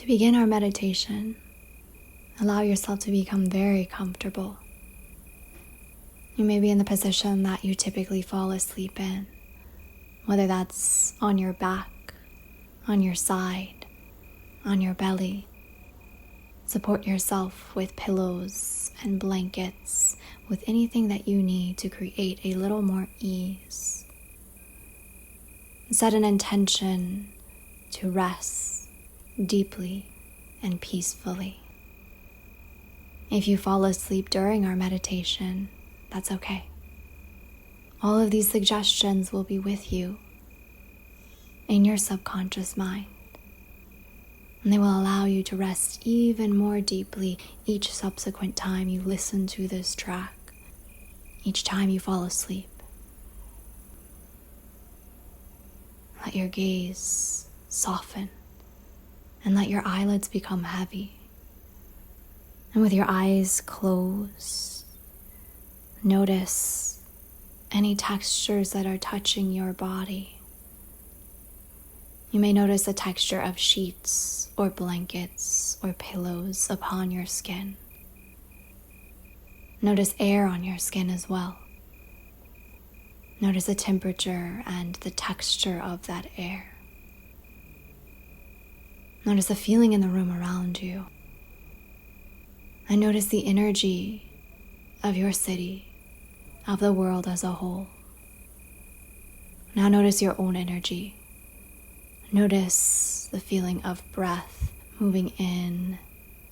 begin our meditation, allow yourself to become very comfortable. You may be in the position that you typically fall asleep in, whether that's on your back, on your side, on your belly. Support yourself with pillows and blankets, with anything that you need to create a little more ease. Set an intention to rest deeply and peacefully. If you fall asleep during our meditation, that's okay. All of these suggestions will be with you in your subconscious mind, and they will allow you to rest even more deeply each subsequent time you listen to this track, each time you fall asleep. Let your gaze soften and let your eyelids become heavy. And with your eyes closed, notice any textures that are touching your body. You may notice the texture of sheets or blankets or pillows upon your skin. Notice air on your skin as well. Notice the temperature and the texture of that air. Notice the feeling in the room around you. And notice the energy of your city, of the world as a whole. Now notice your own energy. Notice the feeling of breath moving in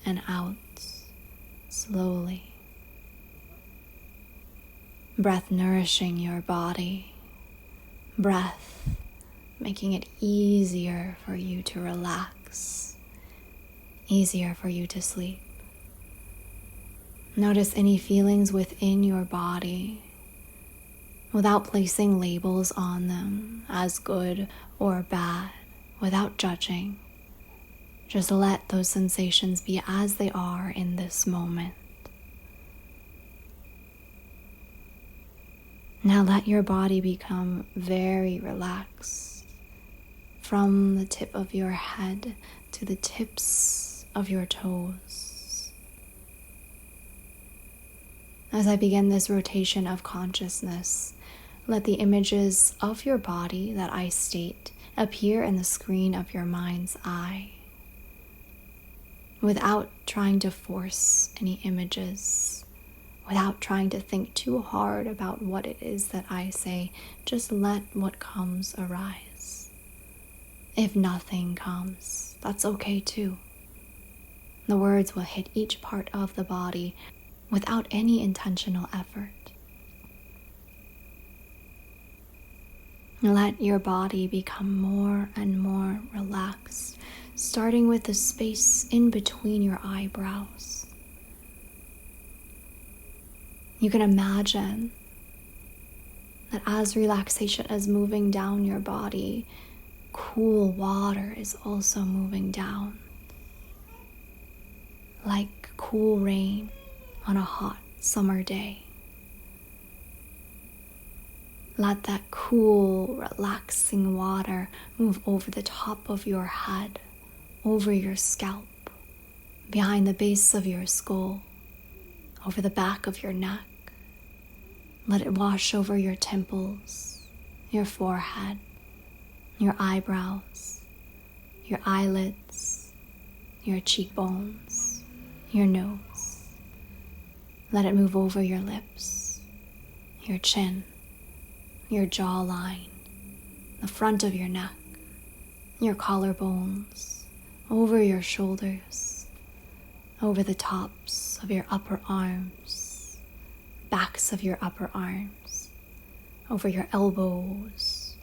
and out slowly. Breath nourishing your body. Breath making it easier for you to relax, easier for you to sleep. Notice any feelings within your body without placing labels on them as good or bad, without judging. Just let those sensations be as they are in this moment. Now let your body become very relaxed from the tip of your head to the tips of your toes. As I begin this rotation of consciousness, let the images of your body that I state appear in the screen of your mind's eye, without trying to force any images, without trying to think too hard about what it is that I say. Just let what comes arise. If nothing comes, that's okay too. The words will hit each part of the body without any intentional effort. Let your body become more and more relaxed, starting with the space in between your eyebrows. You can imagine that as relaxation is moving down your body, cool water is also moving down, like cool rain on a hot summer day. Let that cool, relaxing water move over the top of your head, over your scalp, behind the base of your skull, over the back of your neck. Let it wash over your temples, your forehead, your eyebrows, your eyelids, your cheekbones, your nose. Let it move over your lips, your chin, your jawline, the front of your neck, your collarbones, over your shoulders, over the tops of your upper arms, backs of your upper arms, over your elbows,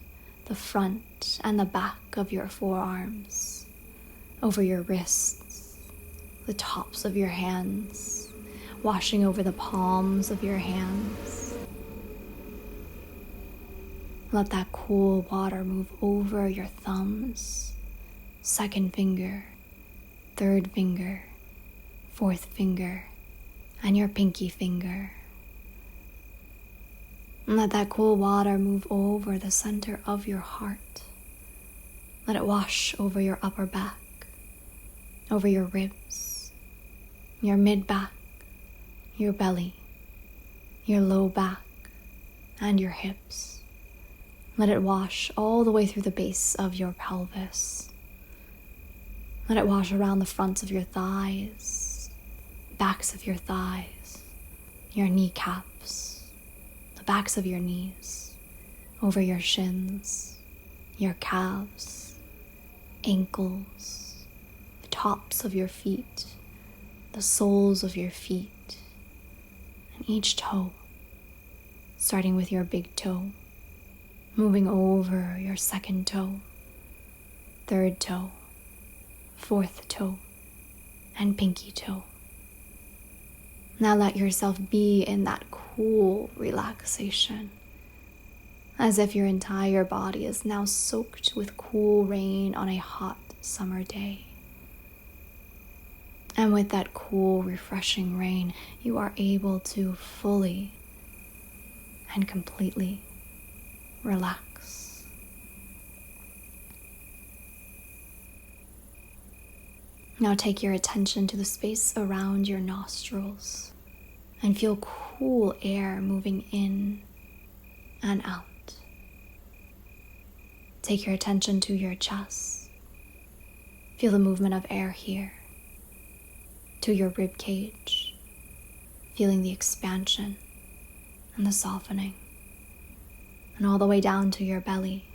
the front and the back of your forearms, over your wrists, the tops of your hands, washing over the palms of your hands. Let that cool water move over your thumbs, second finger, third finger, fourth finger, and your pinky finger. And let that cool water move over the center of your heart. Let it wash over your upper back, over your ribs, your mid-back, your belly, your low back, and your hips. Let it wash all the way through the base of your pelvis. Let it wash around the fronts of your thighs, backs of your thighs, your kneecaps, the backs of your knees, over your shins, your calves, ankles, the tops of your feet, the soles of your feet, and each toe, starting with your big toe, moving over your second toe, third toe, fourth toe, and pinky toe. Now let yourself be in that cool relaxation, as if your entire body is now soaked with cool rain on a hot summer day. And with that cool, refreshing rain, you are able to fully and completely relax. Now take your attention to the space around your nostrils and feel cool air moving in and out. Take your attention to your chest. Feel the movement of air here. To your rib cage, feeling the expansion and the softening. And all the way down to your belly,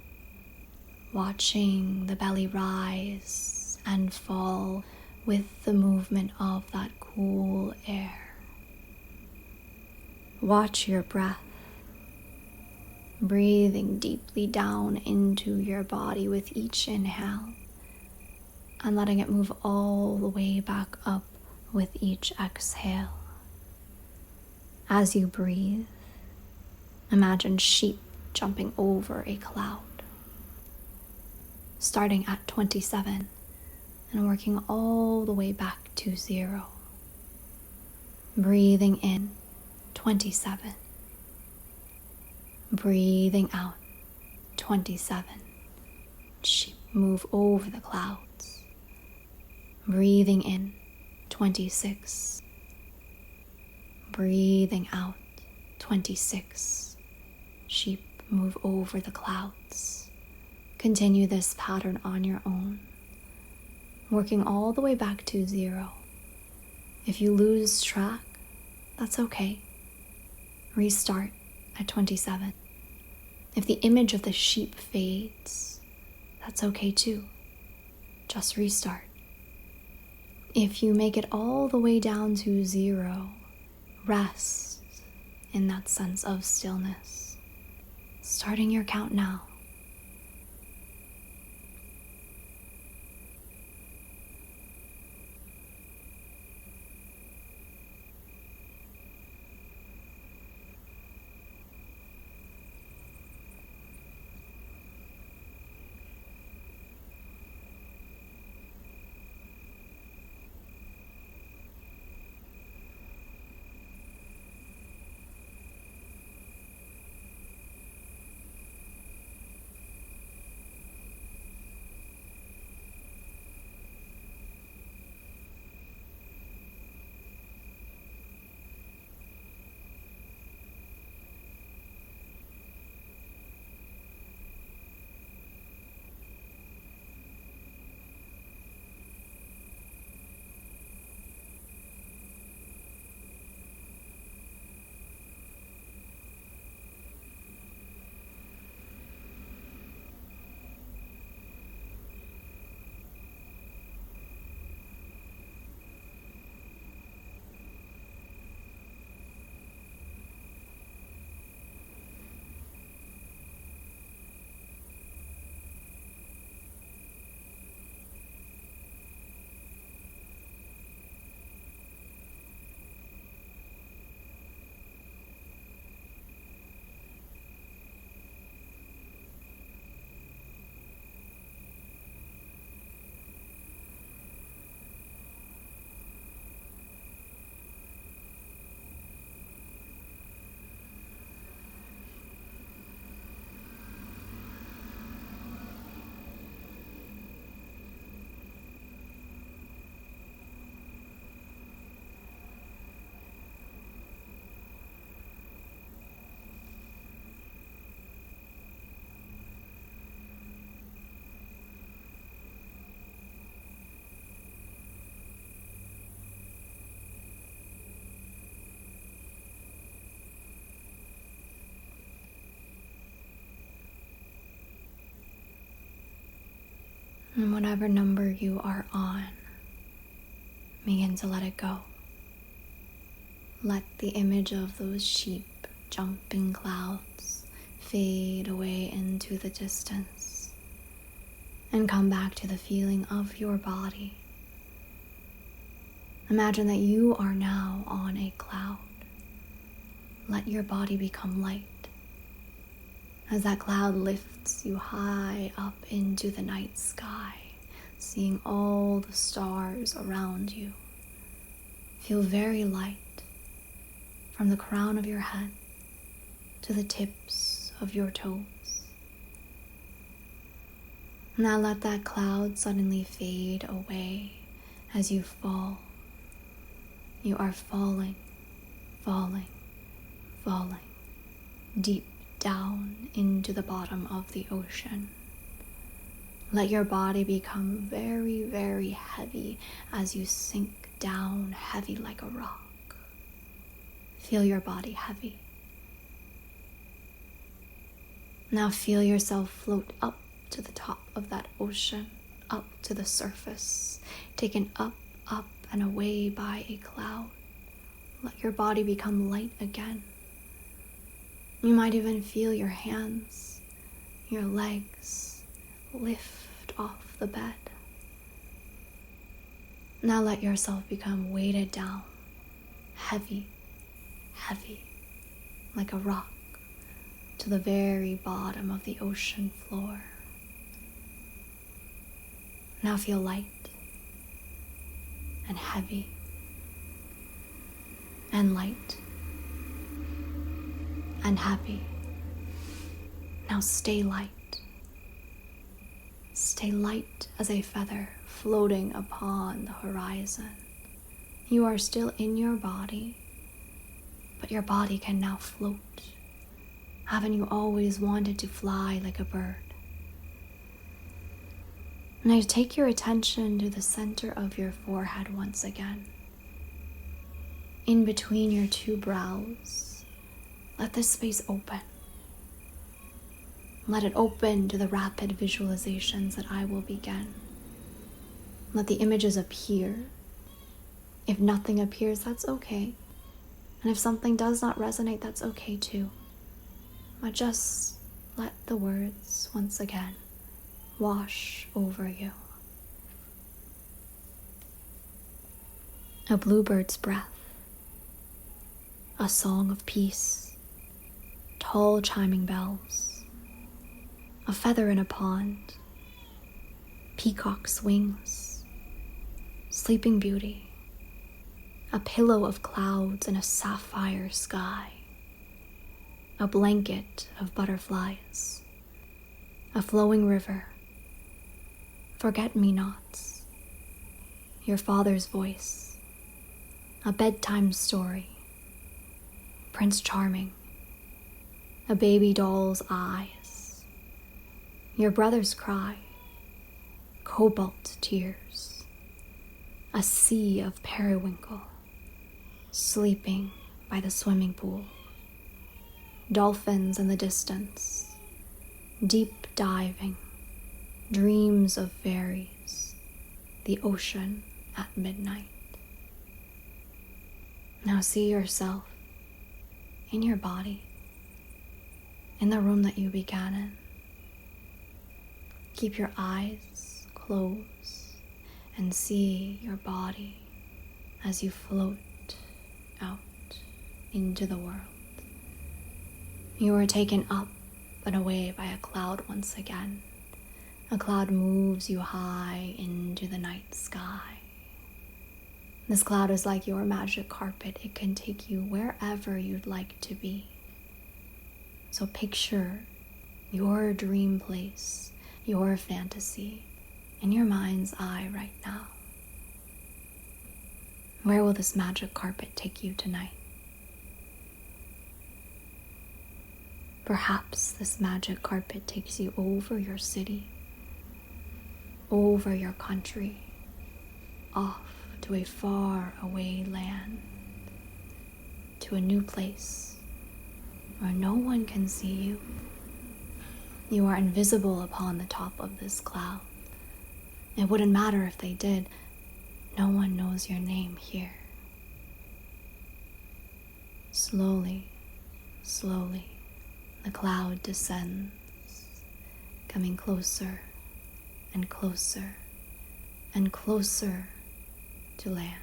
watching the belly rise and fall with the movement of that cool air. Watch your breath, breathing deeply down into your body with each inhale and letting it move all the way back up with each exhale. As you breathe, imagine sheep jumping over a cloud, starting at 27 and working all the way back to 0. Breathing in, 27. Breathing out, 27. Sheep move over the clouds. Breathing in, 26. Breathing out, 26. Sheep move over the clouds. Continue this pattern on your own, working all the way back to 0. If you lose track, that's okay. Restart at 27. If the image of the sheep fades, that's okay too. Just restart. If you make it all the way down to 0, rest in that sense of stillness. Starting your count now. And whatever number you are on, begin to let it go. Let the image of those sheep jumping clouds fade away into the distance and come back to the feeling of your body. Imagine that you are now on a cloud. Let your body become light as that cloud lifts you high up into the night sky, seeing all the stars around you. Feel very light from the crown of your head to the tips of your toes. Now let that cloud suddenly fade away as you fall. You are falling, falling, falling deep down into the bottom of the ocean. Let your body become very, very heavy as you sink down, heavy like a rock. Feel your body heavy. Now feel yourself float up to the top of that ocean, up to the surface, taken up, up, and away by a cloud. Let your body become light again. You might even feel your hands, your legs lift off the bed. Now let yourself become weighted down, heavy, heavy, like a rock, to the very bottom of the ocean floor. Now feel light and heavy and light and happy. Now stay light. Stay light as a feather floating upon the horizon. You are still in your body, but your body can now float. Haven't you always wanted to fly like a bird? Now take your attention to the center of your forehead once again. In between your two brows, let this space open. Let it open to the rapid visualizations that I will begin. Let the images appear. If nothing appears, that's okay. And if something does not resonate, that's okay too. But just let the words once again wash over you. A bluebird's breath, a song of peace, tall chiming bells, a feather in a pond, peacock's wings, sleeping beauty, a pillow of clouds in a sapphire sky, a blanket of butterflies, a flowing river, forget-me-nots, your father's voice, a bedtime story, Prince Charming, a baby doll's eyes, your brother's cry, cobalt tears, a sea of periwinkle, sleeping by the swimming pool, dolphins in the distance, deep diving, dreams of fairies, the ocean at midnight. Now see yourself in your body, in the room that you began in. Keep your eyes closed and see your body as you float out into the world. You are taken up and away by a cloud once again. A cloud moves you high into the night sky. This cloud is like your magic carpet. It can take you wherever you'd like to be. So picture your dream place, your fantasy, in your mind's eye right now. Where will this magic carpet take you tonight? Perhaps this magic carpet takes you over your city, over your country, off to a far away land, to a new place where no one can see you. You are invisible upon the top of this cloud, It wouldn't matter if they did. No one knows your name here. Slowly, slowly, the cloud descends, coming closer and closer and closer to land.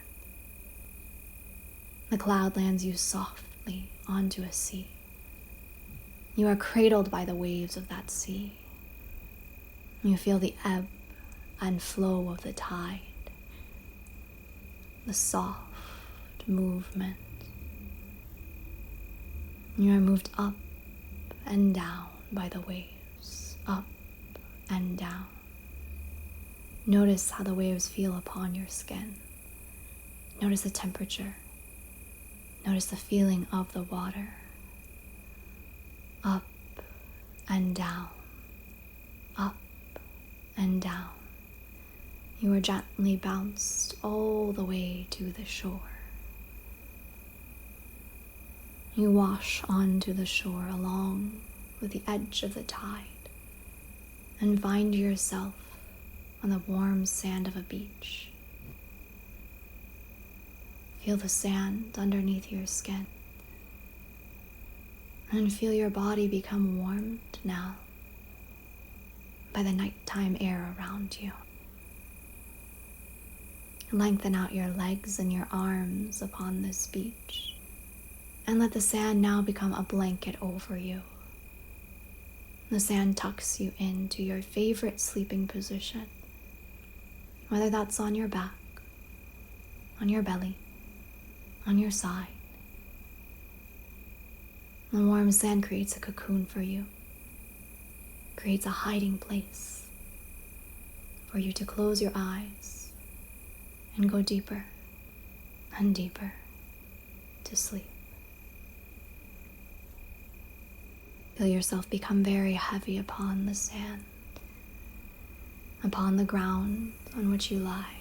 The cloud lands you softly onto a sea. You are cradled by the waves of that sea. You feel the ebb and flow of the tide, the soft movement. You are moved up and down by the waves, up and down. Notice how the waves feel upon your skin. Notice the temperature. Notice the feeling of the water. Up and down, up and down. You are gently bounced all the way to the shore. You wash onto the shore along with the edge of the tide and find yourself on the warm sand of a beach. Feel the sand underneath your skin and feel your body become warmed now by the nighttime air around you. Lengthen out your legs and your arms upon this beach and let the sand now become a blanket over you. The sand tucks you into your favorite sleeping position, whether that's on your back, on your belly, on your side. The warm sand creates a cocoon for you, creates a hiding place for you to close your eyes and go deeper and deeper to sleep. Feel yourself become very heavy upon the sand, upon the ground on which you lie,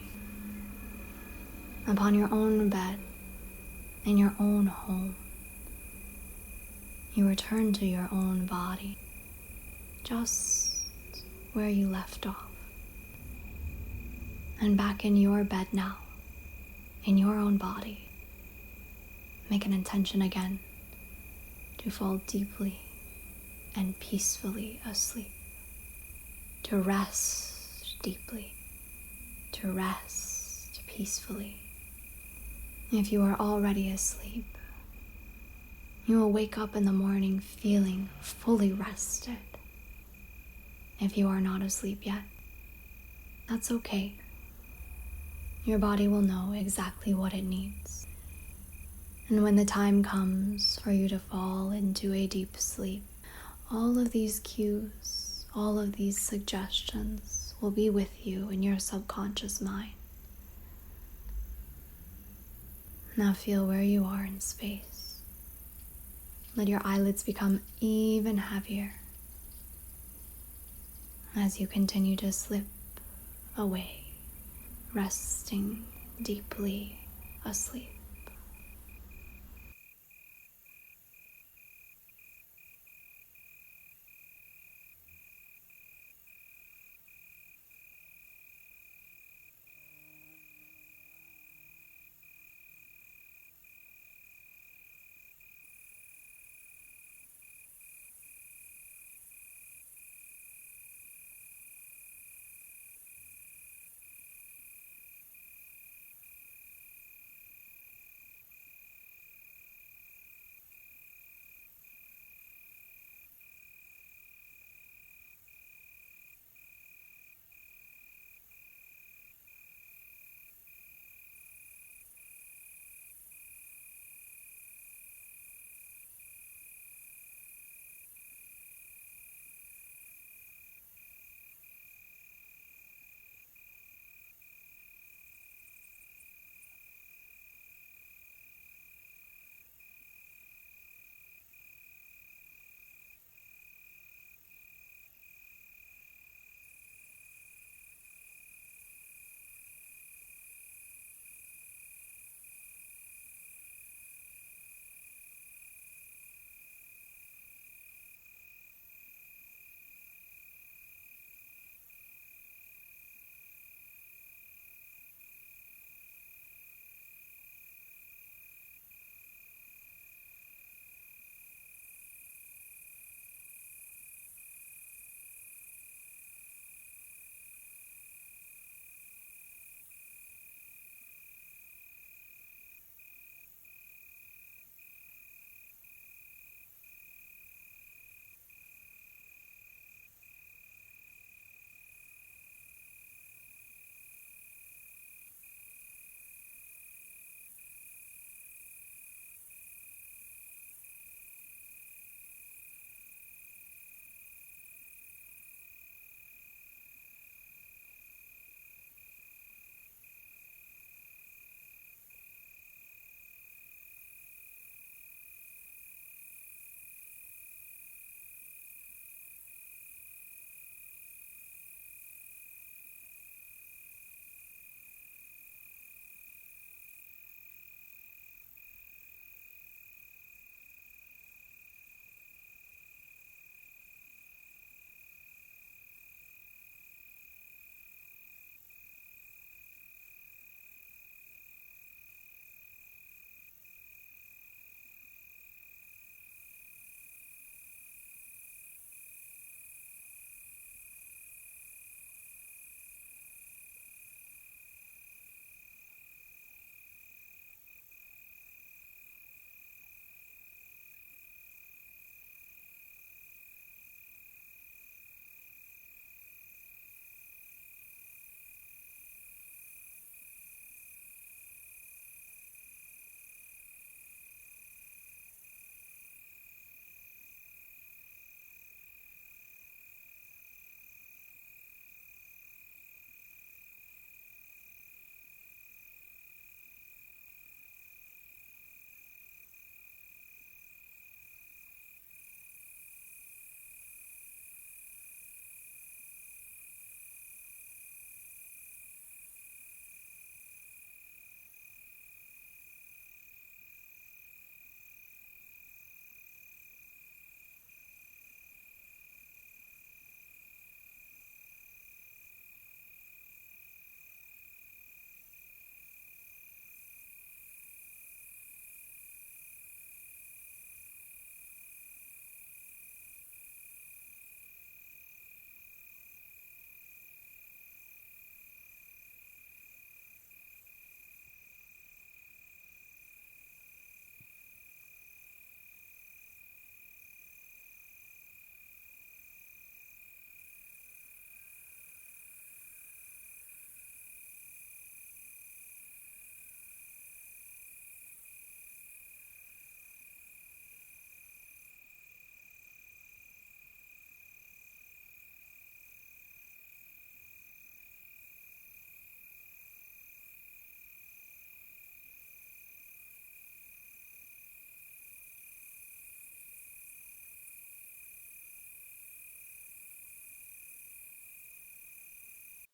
upon your own bed, in your own home. You return to your own body, just where you left off. And back in your bed now, in your own body, make an intention again to fall deeply and peacefully asleep, to rest deeply, to rest peacefully. If you are already asleep, you will wake up in the morning feeling fully rested. If you are not asleep yet, that's okay. Your body will know exactly what it needs. And when the time comes for you to fall into a deep sleep, all of these cues, all of these suggestions will be with you in your subconscious mind. Now feel where you are in space. Let your eyelids become even heavier as you continue to slip away, resting deeply asleep.